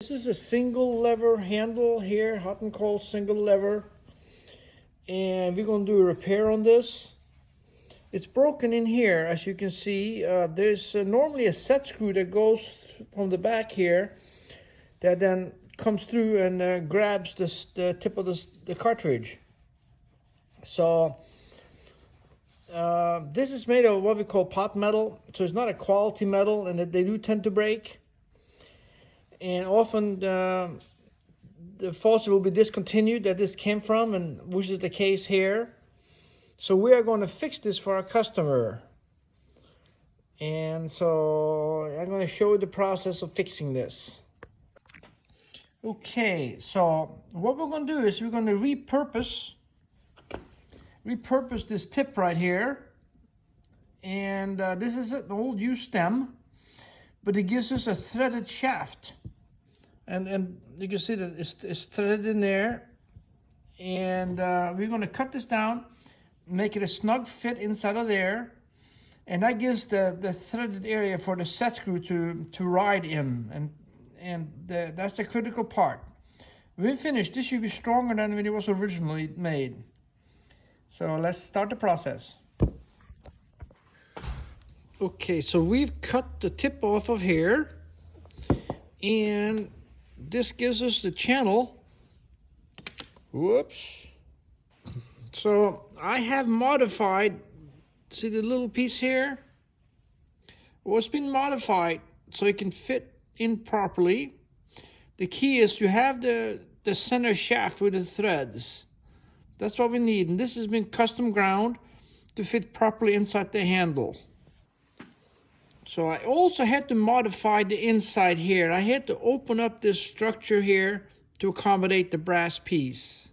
this is a single lever handle here, hot and cold single lever. And we're going to do a repair on this. It's broken in here, as you can see. There's normally a set screw that goes from the back here that then comes through and grabs the tip of the cartridge. So this is made of what we call pot metal, so it's not a quality metal, and they do tend to break. And often the faucet will be discontinued that this came from, and which is the case here. So we are going to fix this for our customer. And so I'm going to show you the process of fixing this. Okay, so what we're going to do is we're going to repurpose this tip right here. And this is an old used stem, but it gives us a threaded shaft. And you can see that it's threaded in there. And we're going to cut this down, make it a snug fit inside of there. And that gives the threaded area for the set screw to ride in. And that's the critical part. When finished, this should be stronger than when it was originally made. So let's start the process. Okay, so we've cut the tip off of here. And this gives us the channel. Whoops. So I have modified, see the little piece here? Well, it's been modified so it can fit in properly. The key is to have the center shaft with the threads. That's what we need. And this has been custom ground to fit properly inside the handle. So I also had to modify the inside here. I had to open up this structure here to accommodate the brass piece.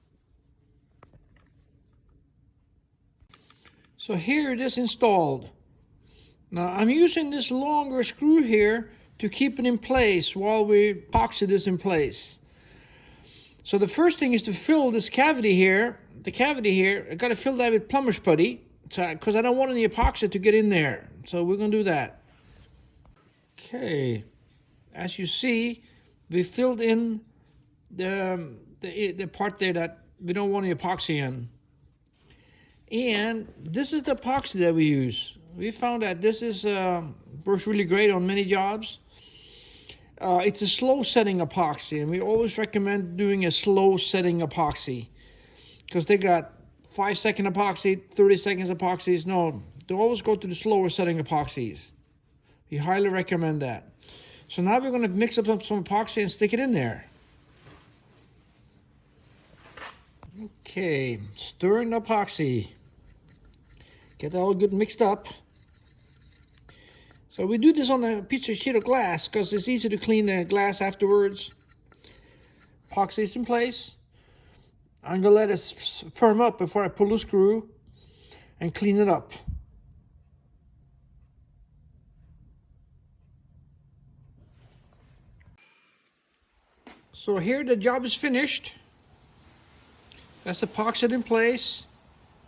So here it is installed. Now I'm using this longer screw here to keep it in place while we epoxy this in place. So the first thing is to fill this cavity here. The cavity here, I got to fill that with plumber's putty because I don't want any epoxy to get in there. So we're going to do that. Okay, as you see, we filled in the part there that we don't want any epoxy in. And this is the epoxy that we use. We found that this is works really great on many jobs. It's a slow setting epoxy, and we always recommend doing a slow setting epoxy because they got 5-second epoxy, 30 seconds epoxies. No, they always go to the slower setting epoxies. We highly recommend that. So now we're going to mix up some epoxy and stick it in there. Okay, stirring the epoxy. Get that all good mixed up. So we do this on a sheet of glass because it's easy to clean the glass afterwards. Epoxy is in place. I'm going to let it firm up before I pull the screw and clean it up. So here the job is finished. That's epoxied in place.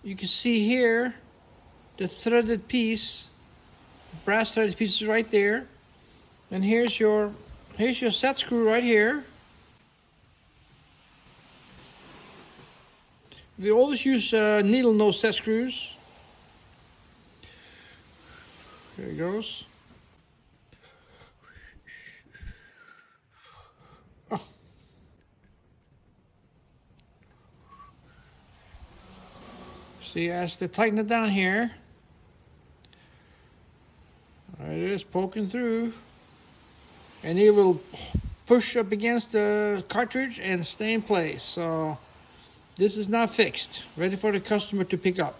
You can see here the threaded piece, brass threaded piece is right there. And here's your set screw right here. We always use needle nose set screws. There it goes. Oh. See, as to tighten it down here. There it is, poking through. And it will push up against the cartridge and stay in place. So this is now fixed, ready for the customer to pick up.